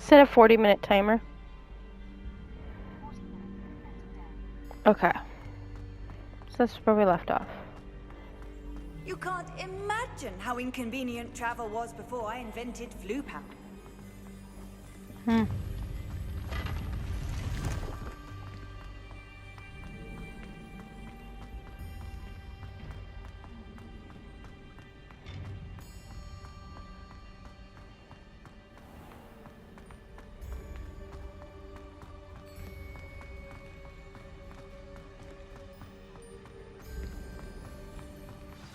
Set a 40-minute timer. Okay. So that's where we left off. You can't imagine how inconvenient travel was before I invented flu power.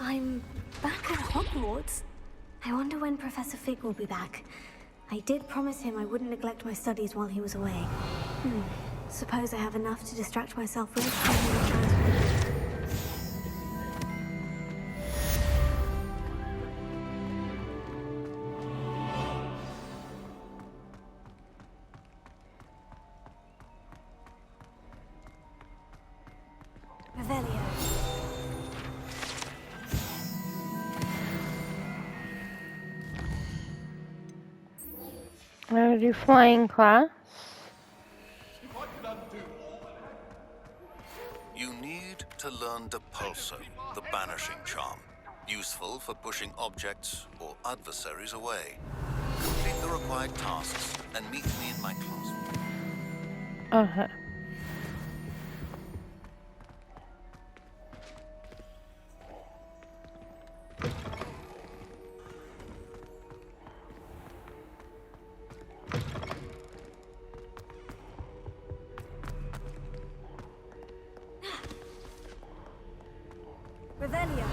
I'm back at Hogwarts. I wonder when Professor Fig will be back. I did promise him I wouldn't neglect my studies while he was away. Suppose I have enough to distract myself with. Revelio. I'm gonna do flying class. You need to learn Depulso, the banishing charm. Useful for pushing objects or adversaries away. Complete the required tasks and meet me in my class. Revelio.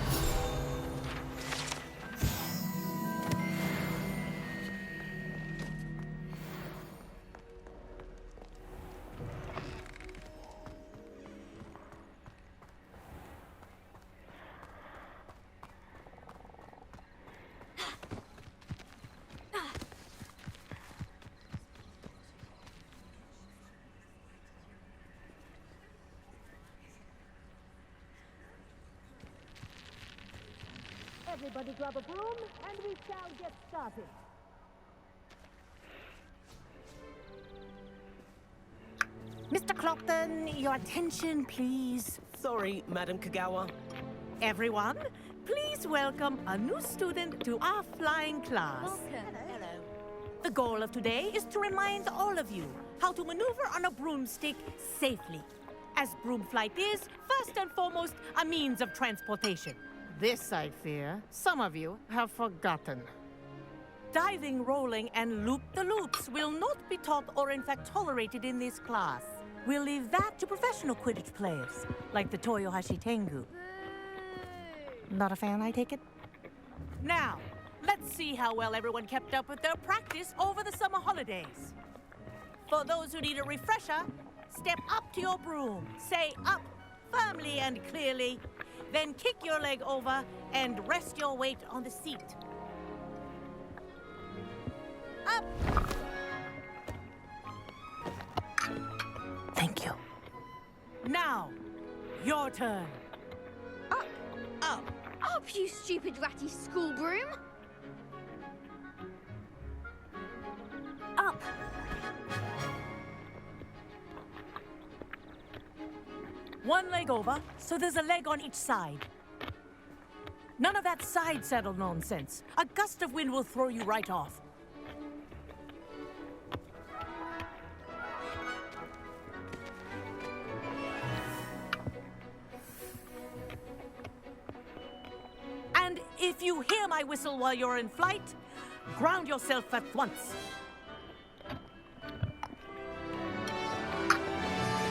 Everybody grab a broom, and we shall get started. Mr. Clockton, your attention, please. Sorry, Madam Kagawa. Everyone, please welcome a new student to our flying class. Welcome. Hello. The goal of today is to remind all of you how to maneuver on a broomstick safely, as broom flight is, first and foremost, a means of transportation. This, I fear, some of you have forgotten. Diving, rolling, and loop-the-loops will not be taught or in fact tolerated in this class. We'll leave that to professional Quidditch players, like the Toyohashi Tengu. Not a fan, I take it? Now, let's see how well everyone kept up with their practice over the summer holidays. For those who need a refresher, step up to your broom, say up firmly and clearly, then kick your leg over and rest your weight on the seat. Up! Thank you. Now, your turn. Up! Up! Up, you stupid ratty school broom! Up. One leg over, so there's a leg on each side. None of that side saddle nonsense. A gust of wind will throw you right off. And if you hear my whistle while you're in flight, ground yourself at once.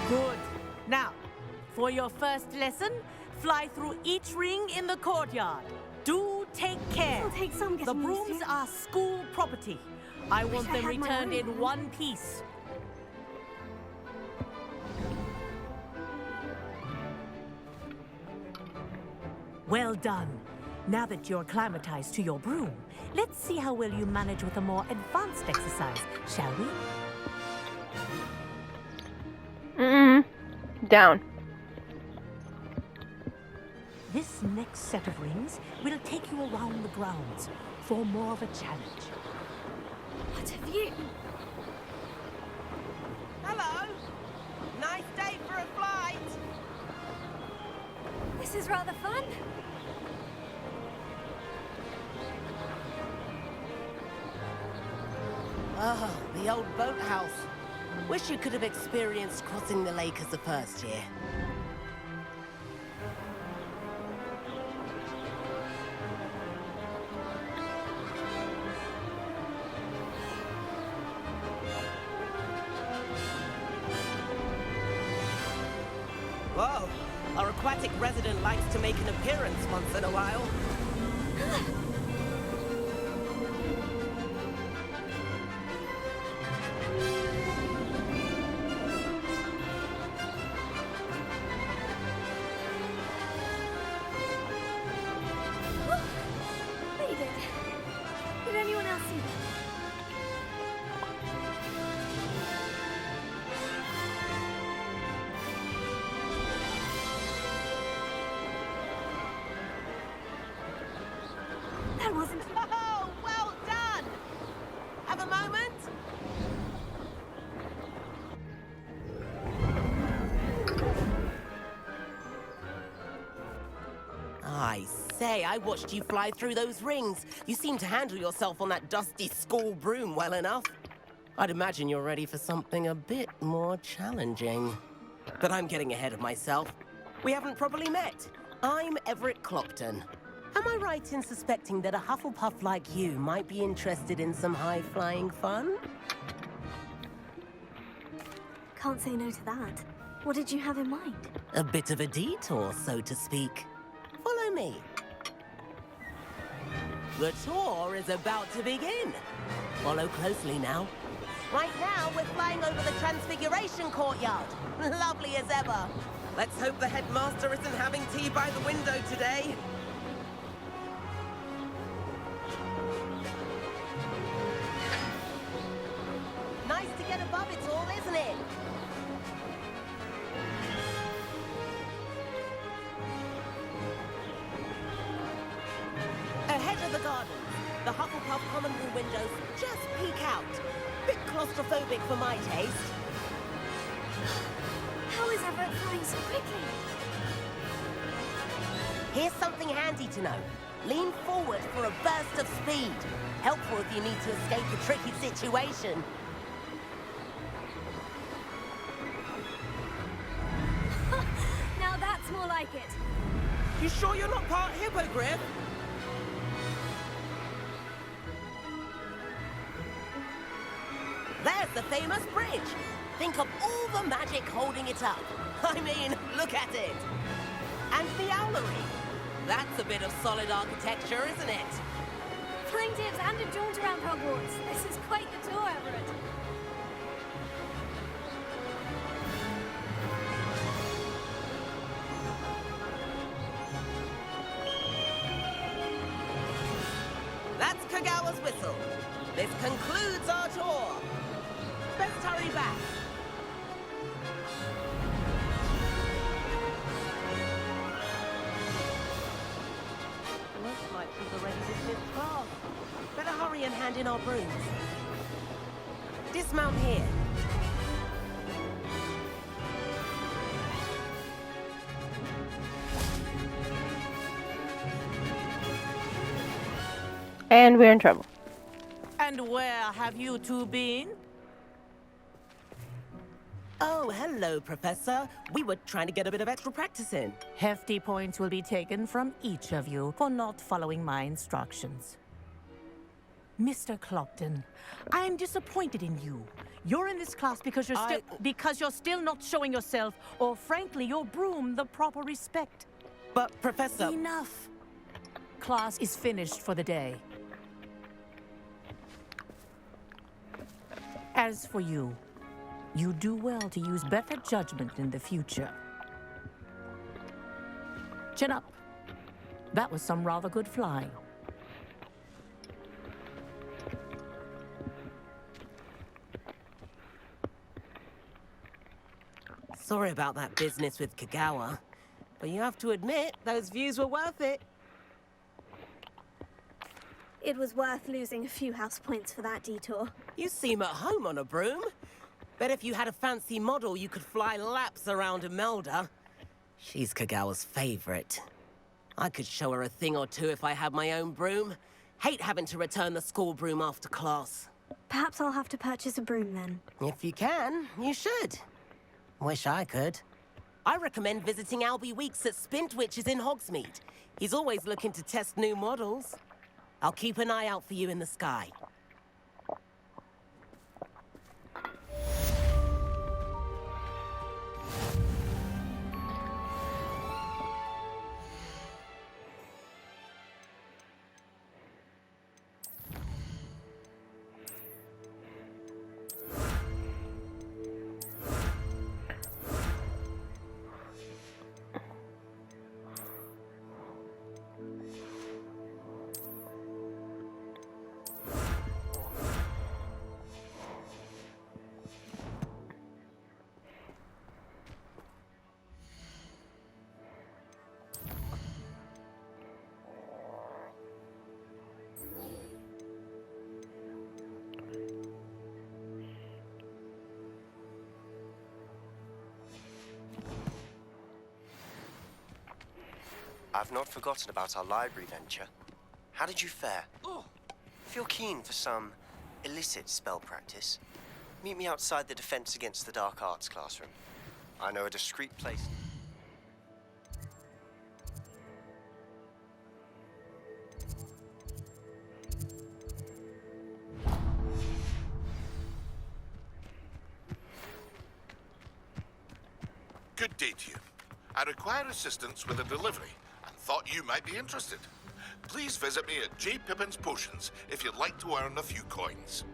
Good. Now, for your first lesson, fly through each ring in the courtyard. Do take care. It'll take some The getting used brooms to. are school property. I want I them had my returned own. in one piece. Well done. Now that you're acclimatized to your broom, let's see how well you manage with a more advanced exercise, shall we? Down. This next set of rings will take you around the grounds for more of a challenge. What have you? Ah, the old boathouse. Wish you could have experienced crossing the lake as a first year. Whoa, our aquatic resident likes to make an appearance once in a while. Read it. Did anyone else see that? That wasn't... Oh, well done! Have a moment? I say, I watched you fly through those rings. You seem to handle yourself on that dusty school broom well enough. I'd imagine you're ready for something a bit more challenging. But I'm getting ahead of myself. We haven't properly met. I'm Everett Clopton. Am I right in suspecting that a Hufflepuff like you might be interested in some high-flying fun? Can't say no to that. What did you have in mind? A bit of a detour, so to speak. Follow me. The tour is about to begin. Follow closely now. Right now, we're flying over the Transfiguration Courtyard. Lovely as ever. Let's hope the headmaster isn't having tea by the window today. Nice to get above it all, isn't it? Ahead of the garden, the Hufflepuff common room windows just peek out. Bit claustrophobic for my taste. How is Everett flying so quickly? Here's something handy to know. Lean forward for a burst of speed. Helpful if you need to escape a tricky situation. Now that's more like it. You sure you're not part hippogriff? There's the famous bridge. Think of all the magic holding it up. I mean, look at it. And the owlery. That's a bit of solid architecture, isn't it? Flying tips and a jaunt around Hogwarts. This is quite the tour, Everett. That's Kagawa's whistle. This concludes our tour. Best hurry back. Looks like she's already dismissed class. Better hurry and hand in our brooms. Dismount here. And we're in trouble. And where have you two been? Oh, hello, Professor. We were trying to get a bit of extra practice in. Hefty points will be taken from each of you for not following my instructions. Mr. Clopton, I'm disappointed in you. You're in this class because you're still not showing yourself, or frankly, your broom, the proper respect. But, Professor... Enough. Class is finished for the day. As for you, you do well to use better judgment in the future. Chin up. That was some rather good flying. Sorry about that business with Kagawa, but you have to admit, those views were worth it. It was worth losing a few house points for that detour. You seem at home on a broom. Bet if you had a fancy model, you could fly laps around Imelda. She's Kagawa's favorite. I could show her a thing or two if I had my own broom. Hate having to return the school broom after class. Perhaps I'll have to purchase a broom then. If you can, you should. Wish I could. I recommend visiting Albie Weeks at Spintwitches in Hogsmeade. He's always looking to test new models. I'll keep an eye out for you in the sky. I've not forgotten about our library venture. How did you fare? If you're keen for some illicit spell practice, meet me outside the Defense Against the Dark Arts classroom. I know a discreet place. Good day to you. I require assistance with a delivery and thought you might be interested. Please visit me at J. Pippin's Potions if you'd like to earn a few coins.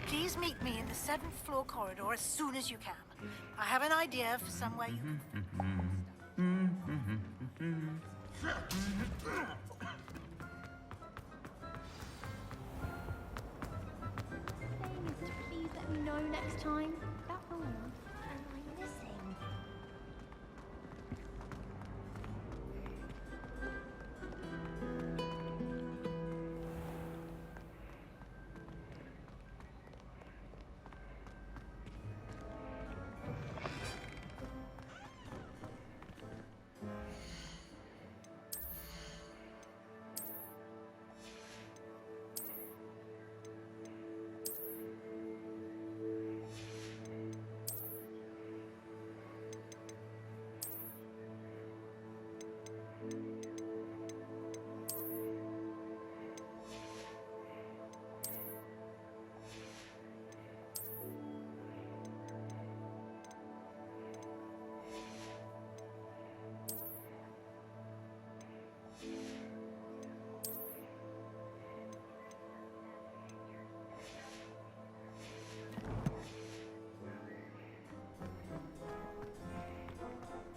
Please meet me in the 7th floor corridor as soon as you can. I have an idea for somewhere you can... Please let me know next time. That all am I missing?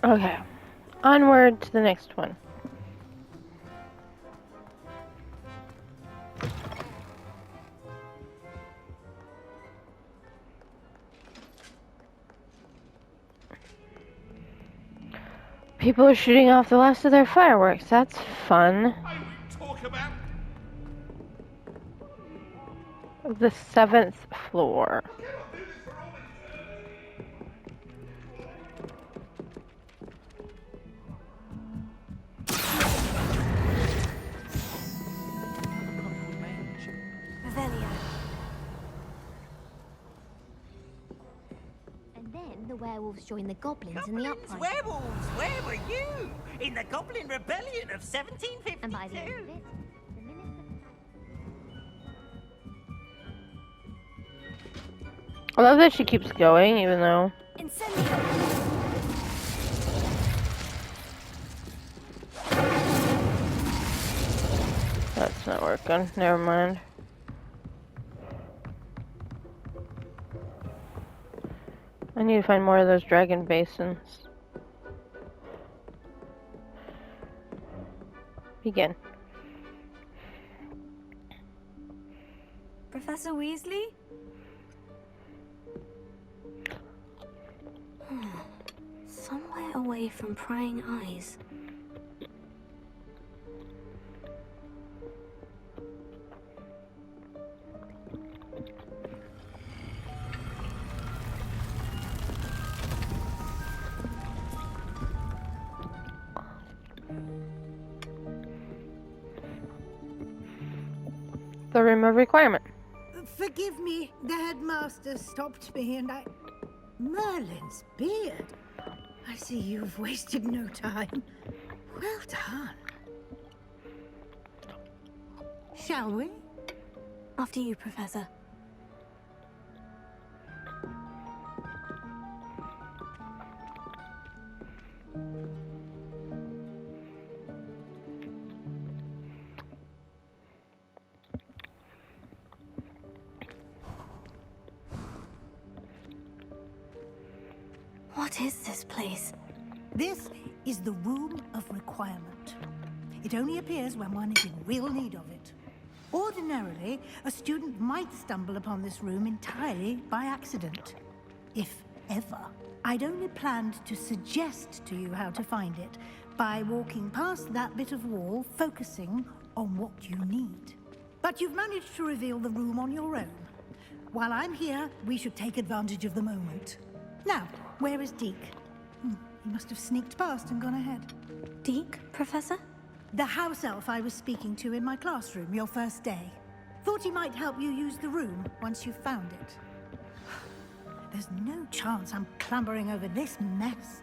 Okay, onward to the next one. People are shooting off the last of their fireworks. That's fun. The 7th floor. Werewolves join the goblins in the uprising. Werewolves! Where were you? In the Goblin Rebellion of 1752? And by the end of it, the minister... I love that she keeps going, even though... That's not working. Never mind. I need to find more of those dragon basins. Begin. Professor Weasley? Somewhere away from prying eyes. the room of requirement. Forgive me, the headmaster stopped me and I... Merlin's beard. I see you've wasted no time. Well done. Shall we? After you, Professor. What is this place? This is the Room of Requirement. It only appears when one is in real need of it. Ordinarily, a student might stumble upon this room entirely by accident. If ever. I'd only planned to suggest to you how to find it by walking past that bit of wall, focusing on what you need. But you've managed to reveal the room on your own. While I'm here, we should take advantage of the moment. Now, where is Deke? He must have sneaked past and gone ahead. Deke, Professor? The house elf I was speaking to in my classroom your first day. Thought he might help you use the room once you've found it. There's no chance I'm clambering over this mess.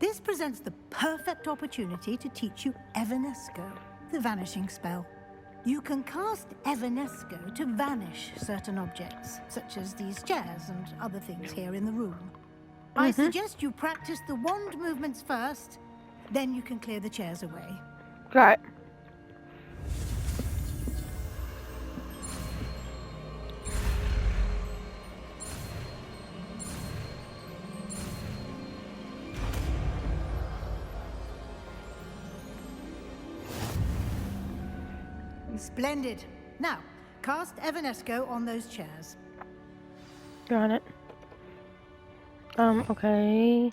This presents the perfect opportunity to teach you Evanesco, the vanishing spell. You can cast Evanesco to vanish certain objects, such as these chairs and other things here in the room. I suggest you practice the wand movements first, then you can clear the chairs away. Right. Splendid. Now, cast Evanesco on those chairs. Got it. Okay.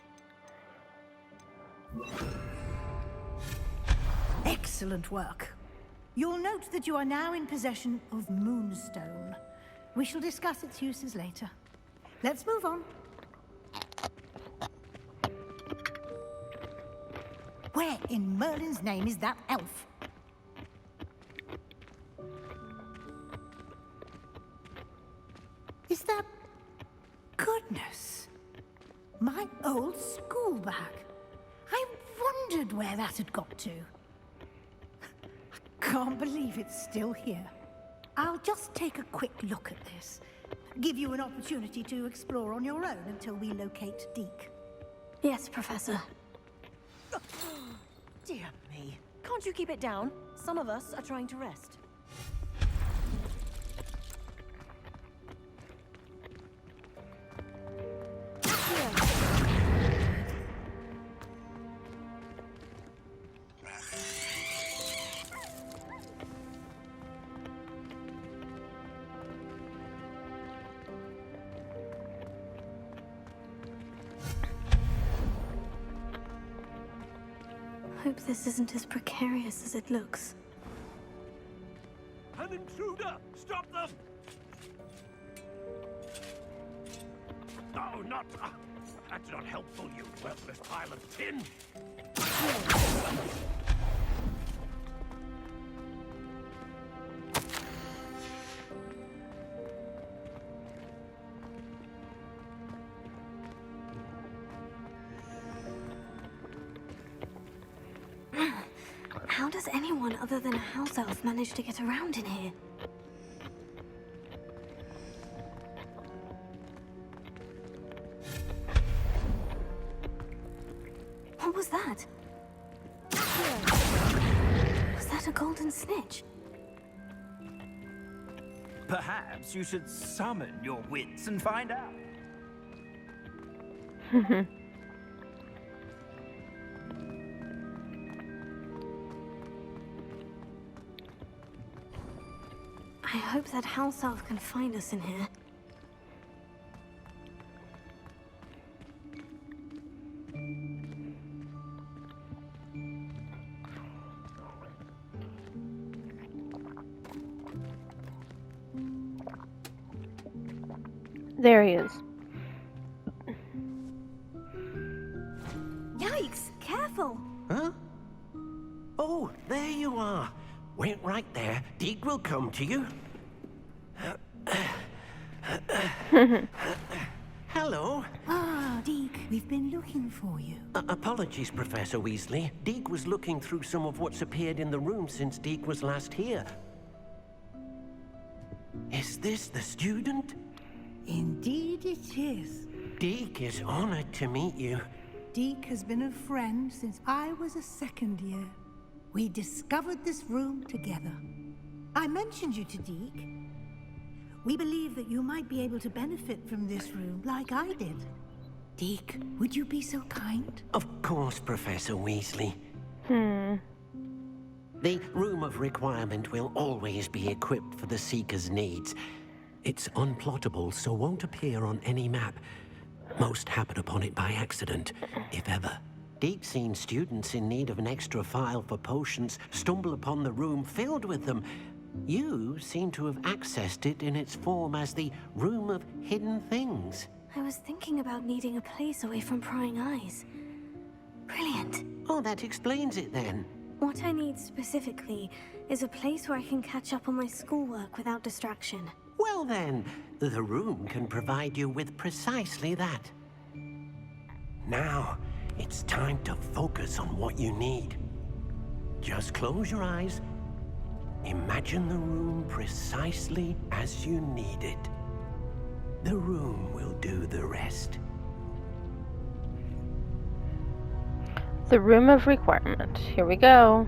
Excellent work. You'll note that you are now in possession of Moonstone. We shall discuss its uses later. Let's move on. Where in Merlin's name is that elf? Is that... Goodness. My old school bag. I wondered where that had got to. I can't believe it's still here. I'll just take a quick look at this. Give you an opportunity to explore on your own until we locate Deke. Yes, Professor. Dear me. Can't you keep it down? Some of us are trying to rest. Hope this isn't as precarious as it looks. An intruder! Stop them! Oh, not... that's not helpful, you worthless pile of tin! How does anyone other than a house elf manage to get around in here? What was that? Was that a golden snitch? Perhaps you should summon your wits and find out. I hope that house elf can find us in here. There he is. Yikes! Careful! Huh? Oh, there you are. Wait right there. Deke will come to you. Hello. Ah, Deke, we've been looking for you. Apologies, Professor Weasley. Deke was looking through some of what's appeared in the room since Deke was last here. Is this the student? Indeed it is. Deke is honored to meet you. Deke has been a friend since I was a second year. We discovered this room together. I mentioned you to Deke. We believe that you might be able to benefit from this room like I did. Deke, would you be so kind? Of course, Professor Weasley. The Room of Requirement will always be equipped for the Seeker's needs. It's unplottable, so won't appear on any map. Most happen upon it by accident, if ever. Deke's seen students in need of an extra file for potions stumble upon the room filled with them. You seem to have accessed it in its form as the Room of Hidden Things. I was thinking about needing a place away from prying eyes. Brilliant. Oh, that explains it then. What I need specifically is a place where I can catch up on my schoolwork without distraction. Well then, the room can provide you with precisely that. Now, it's time to focus on what you need. Just close your eyes. Imagine the room precisely as you need it. The room will do the rest. The Room of Requirement. Here we go.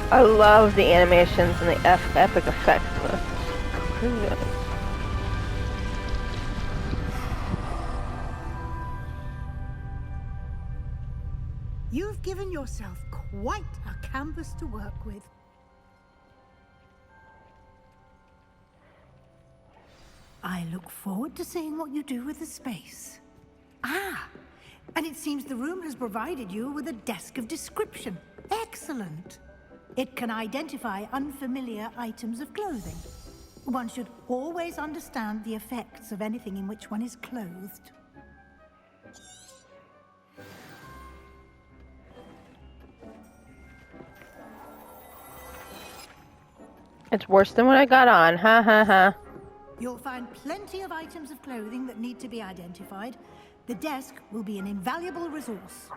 I love the animations and the epic effects of this. You've given yourself quite a canvas to work with. I look forward to seeing what you do with the space. Ah, and it seems the room has provided you with a desk of description. Excellent. It can identify unfamiliar items of clothing. One should always understand the effects of anything in which one is clothed. It's worse than what I got on. Ha ha ha. You'll find plenty of items of clothing that need to be identified. The desk will be an invaluable resource.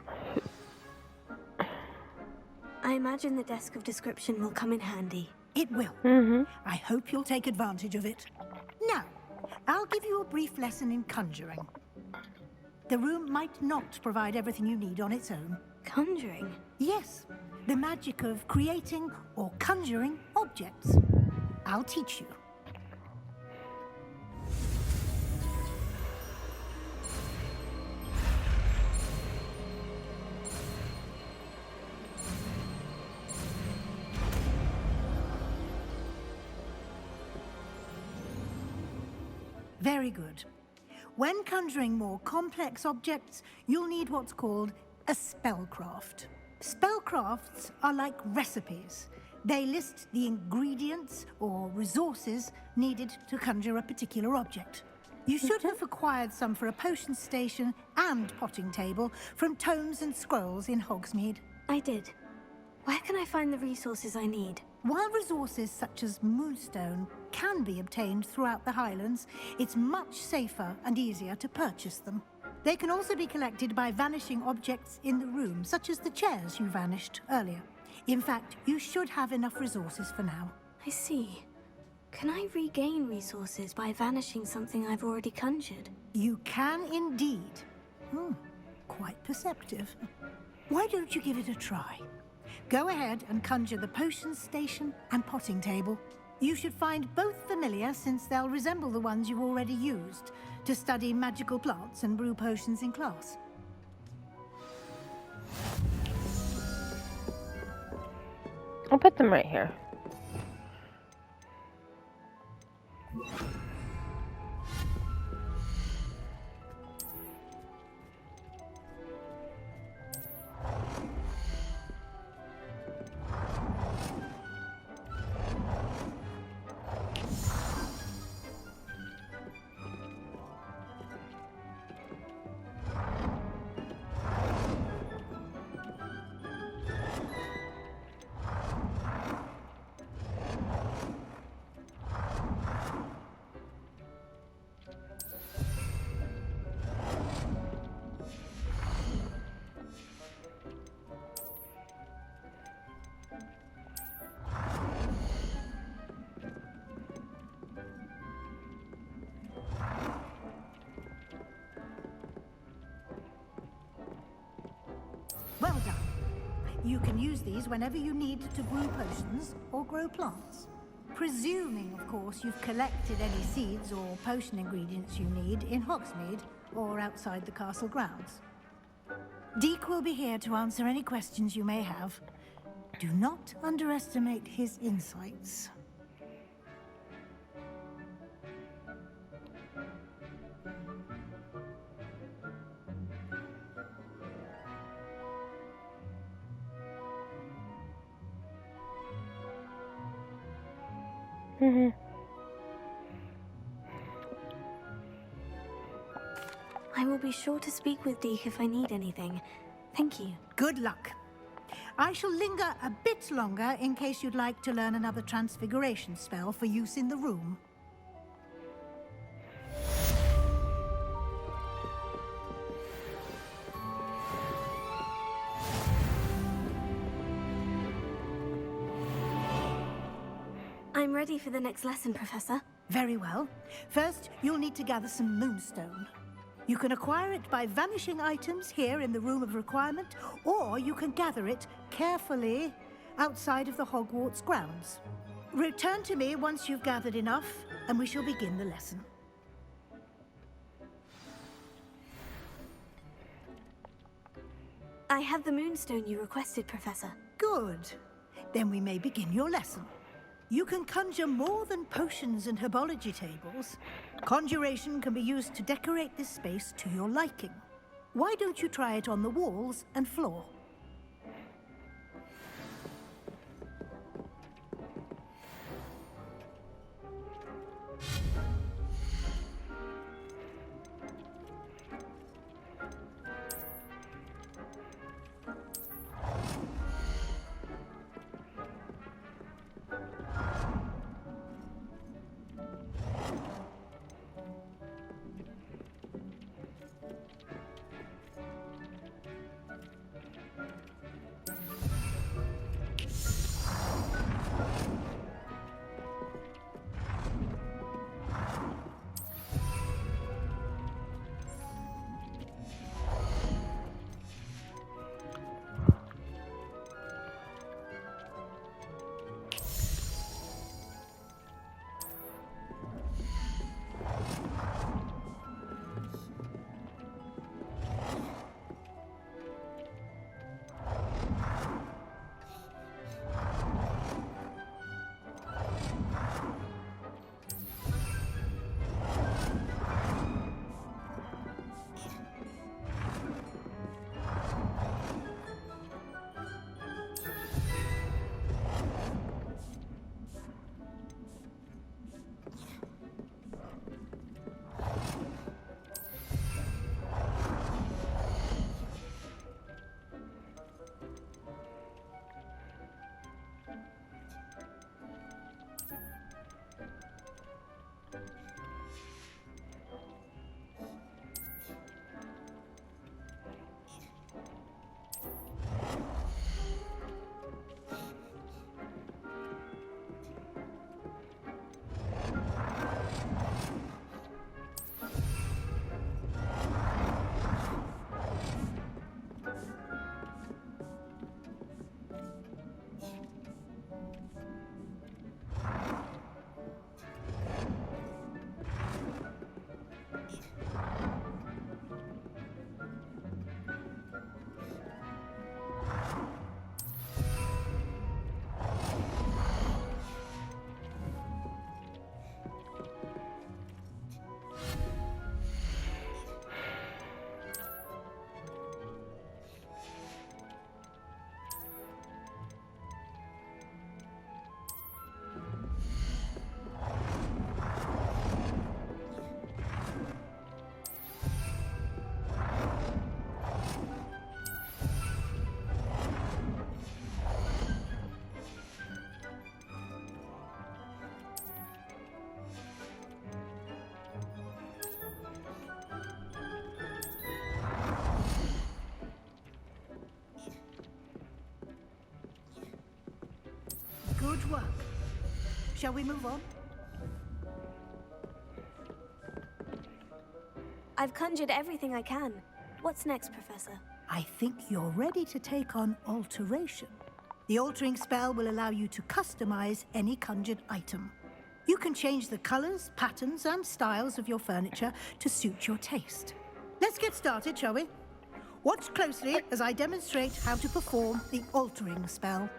I imagine the desk of description will come in handy. It will. I hope you'll take advantage of it. Now, I'll give you a brief lesson in conjuring. The room might not provide everything you need on its own. Conjuring? Yes, the magic of creating or conjuring objects. I'll teach you. Very good. When conjuring more complex objects, you'll need what's called a spellcraft. Spellcrafts are like recipes. They list the ingredients or resources needed to conjure a particular object. You should have acquired some for a potion station and potting table from tomes and scrolls in Hogsmeade. I did. Where can I find the resources I need? While resources such as moonstone can be obtained throughout the Highlands, it's much safer and easier to purchase them. They can also be collected by vanishing objects in the room, such as the chairs you vanished earlier. In fact, you should have enough resources for now. I see. Can I regain resources by vanishing something I've already conjured? You can indeed. Quite perceptive. Why don't you give it a try? Go ahead and conjure the potion station and potting table. You should find both familiar, since they'll resemble the ones you've already used to study magical plants and brew potions in class. I'll put them right here. Well done. You can use these whenever you need to brew potions or grow plants. Presuming, of course, you've collected any seeds or potion ingredients you need in Hogsmeade or outside the castle grounds. Deke will be here to answer any questions you may have. Do not underestimate his insights. I will be sure to speak with Deke if I need anything. Thank you. Good luck. I shall linger a bit longer in case you'd like to learn another transfiguration spell for use in the room. I'm ready for the next lesson, Professor. Very well. First, you'll need to gather some moonstone. You can acquire it by vanishing items here in the Room of Requirement, or you can gather it carefully outside of the Hogwarts grounds. Return to me once you've gathered enough, and we shall begin the lesson. I have the moonstone you requested, Professor. Good. Then we may begin your lesson. You can conjure more than potions and herbology tables. Conjuration can be used to decorate this space to your liking. Why don't you try it on the walls and floor? Good work. Shall we move on? I've conjured everything I can. What's next, Professor? I think you're ready to take on alteration. The altering spell will allow you to customize any conjured item. You can change the colors, patterns, and styles of your furniture to suit your taste. Let's get started, shall we? Watch closely as I demonstrate how to perform the altering spell.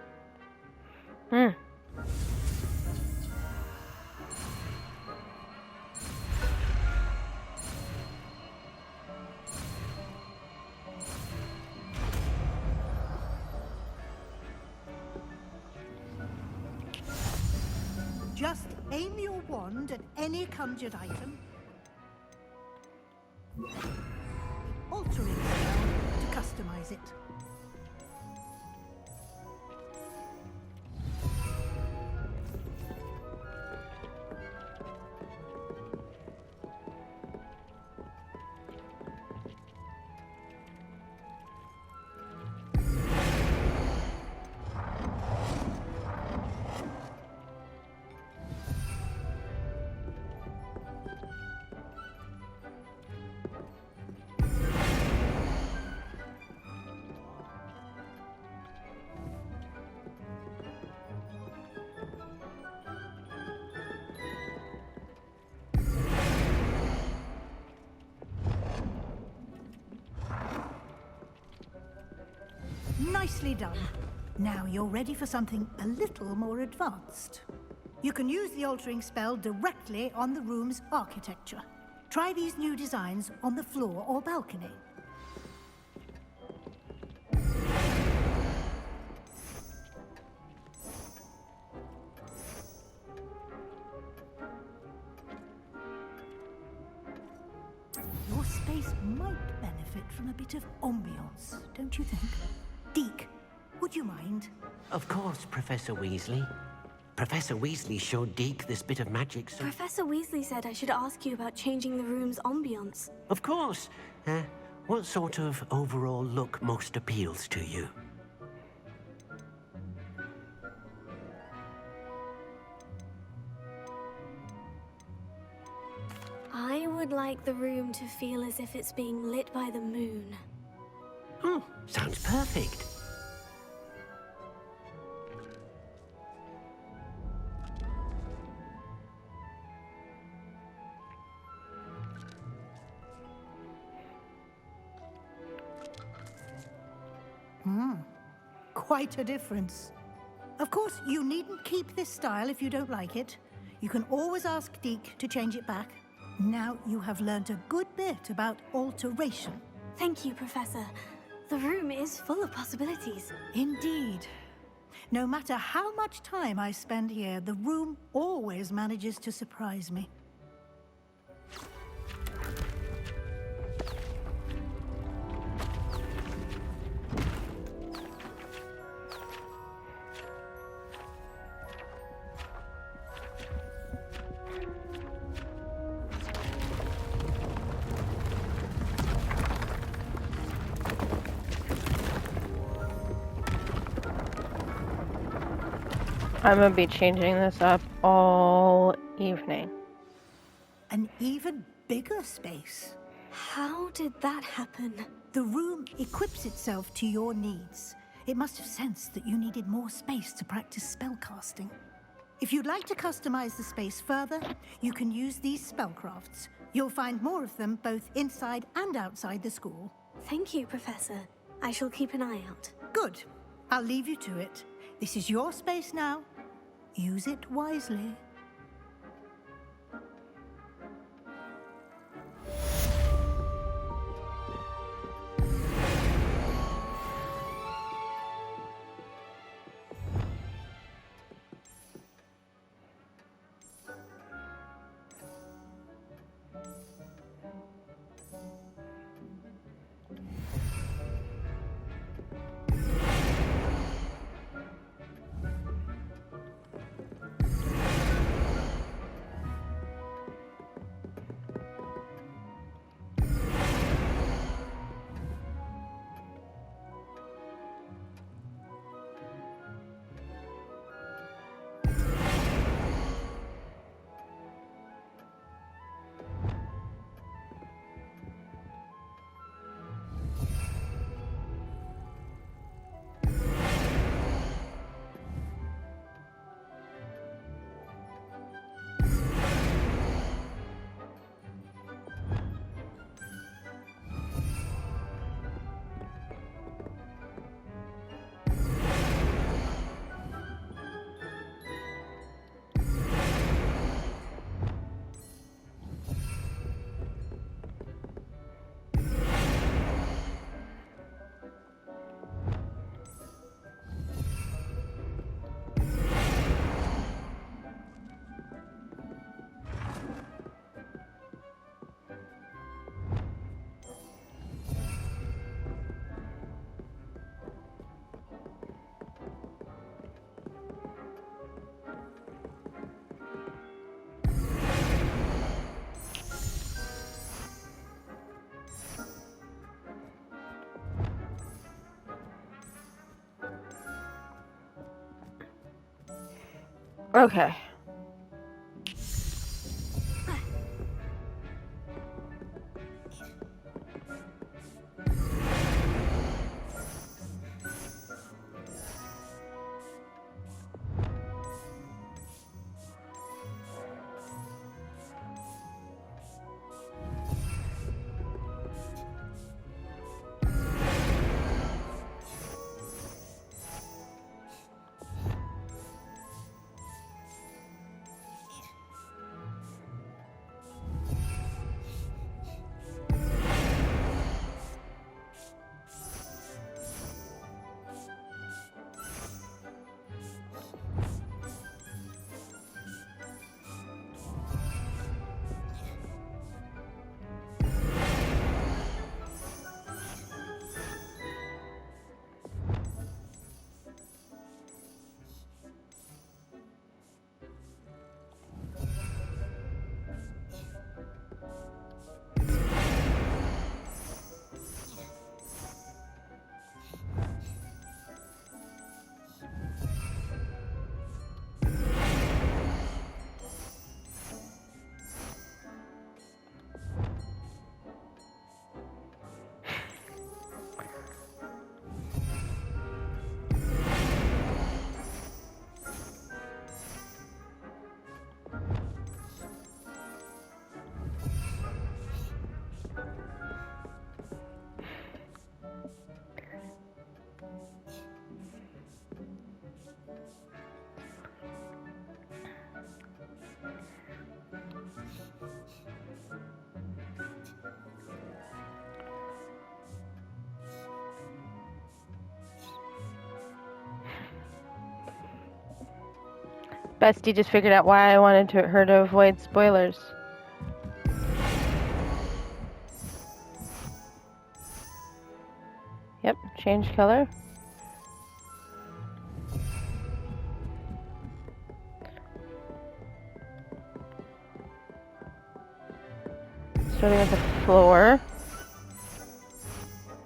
Just aim your wand at any conjured item. The altering spell to customize it. Nicely done. Now you're ready for something a little more advanced. You can use the altering spell directly on the room's architecture. Try these new designs on the floor or balcony. Your space might benefit from a bit of ambiance, don't you think? Deke, would you mind? Of course, Professor Weasley. Professor Weasley showed Deke this bit of magic, so... Professor Weasley said I should ask you about changing the room's ambience. Of course. What sort of overall look most appeals to you? I would like the room to feel as if it's being lit by the moon. Oh, sounds perfect. Quite a difference. Of course, you needn't keep this style if you don't like it. You can always ask Deke to change it back. Now you have learned a good bit about alteration. Thank you, Professor. The room is full of possibilities. Indeed. No matter how much time I spend here, the room always manages to surprise me. I'm gonna be changing this up all evening. An even bigger space. How did that happen? The room equips itself to your needs. It must have sensed that you needed more space to practice spellcasting. If you'd like to customize the space further, you can use these spellcrafts. You'll find more of them both inside and outside the school. Thank you, Professor. I shall keep an eye out. Good. I'll leave you to it. This is your space now. Use it wisely. Okay. Bestie just figured out why I wanted her to avoid spoilers. Yep, change color. Starting with the floor.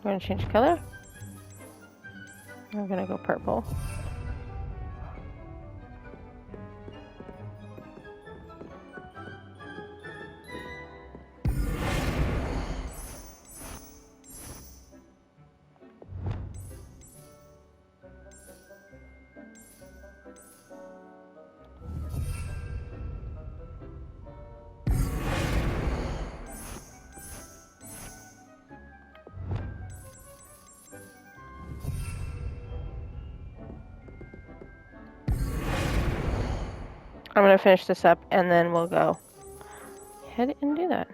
We're gonna change color. We're gonna go purple. I'm gonna finish this up and then we'll go ahead and do that.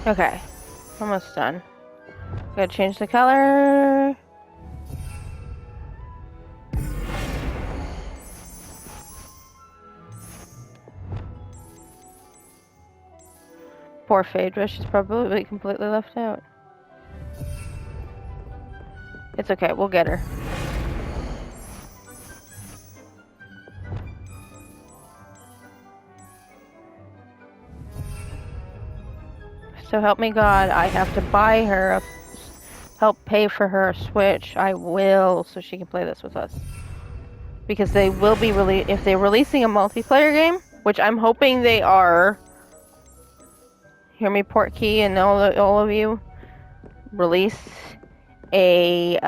Okay, almost done. Gotta change the color. Poor Phaedra, she's probably completely left out. It's okay, we'll get her. So help me God, I have to buy her help pay for her Switch. I will, so she can play this with us. Because they will be if they're releasing a multiplayer game, which I'm hoping they are. Hear me, Portkey, and all of you. Release a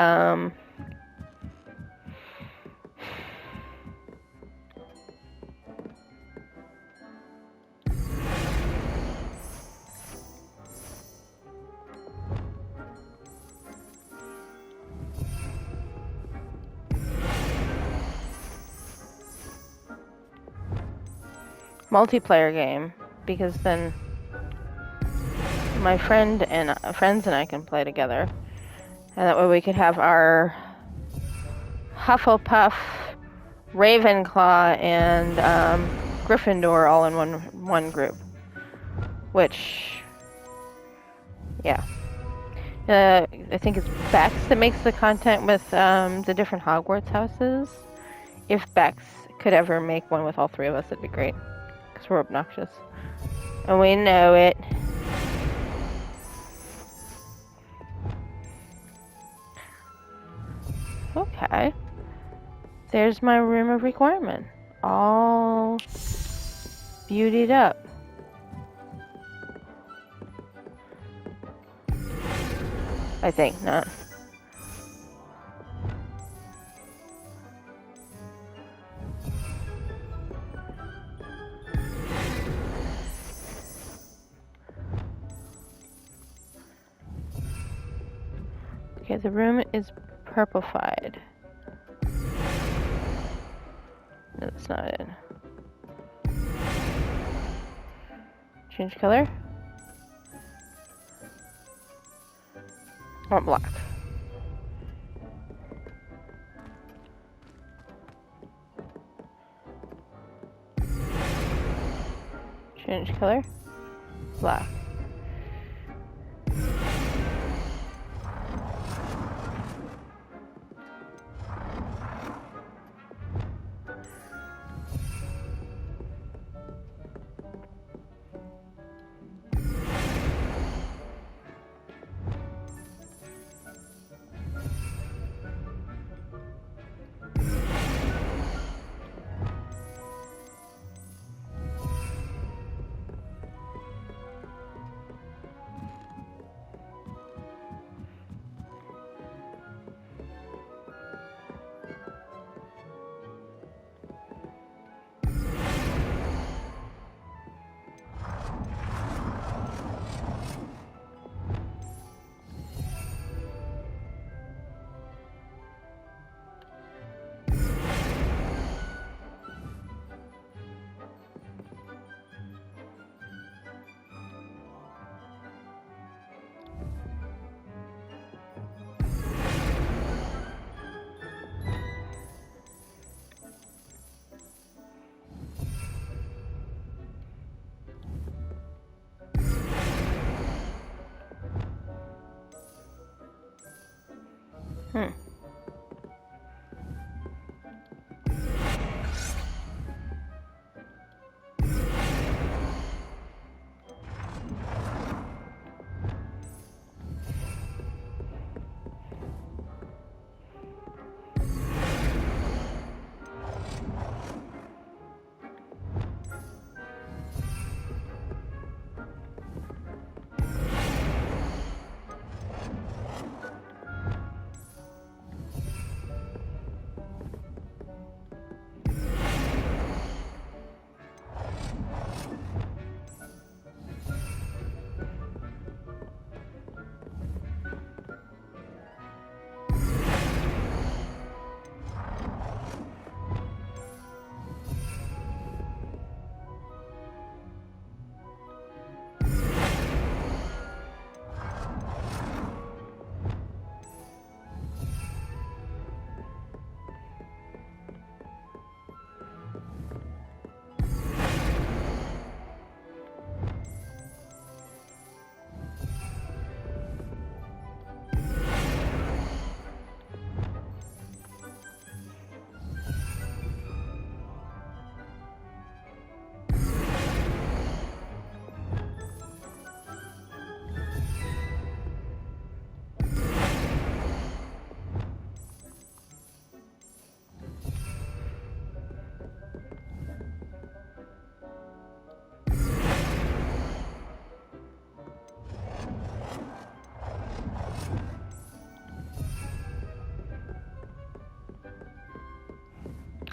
multiplayer game, because then my friends and I can play together, and that way we could have our Hufflepuff, Ravenclaw, and Gryffindor all in one group. Which, yeah, I think it's Bex that makes the content with the different Hogwarts houses. If Bex could ever make one with all three of us, it'd be great. Because we're obnoxious. And we know it. Okay. There's my room of requirement. All beautied up. I think not. Okay, the room is purplified. No, that's not it. Change color. I want black. Change color. Black.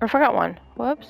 I forgot one. Whoops.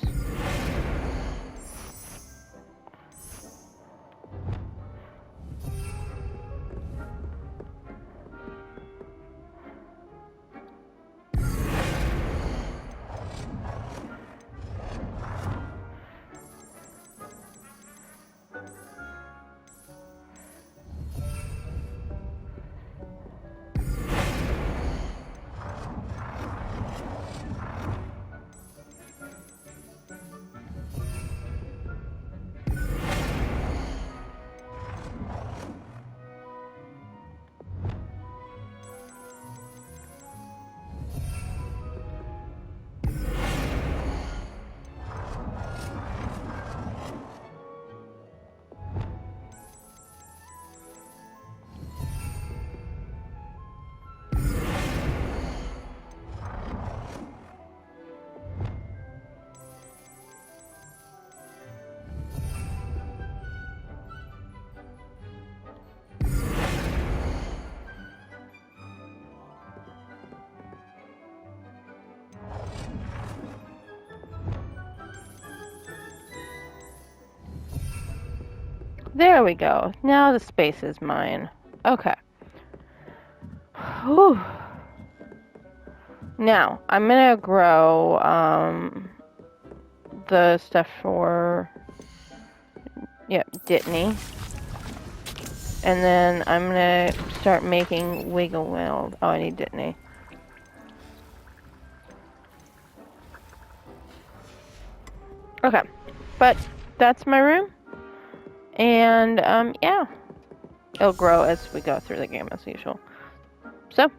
There we go. Now the space is mine. Okay. Whew. Now, I'm gonna grow, the stuff for, Dittany. And then I'm gonna start making Wiggle Wild. Oh, I need Dittany. Okay. But that's my room. And, yeah. It'll grow as we go through the game as usual. So,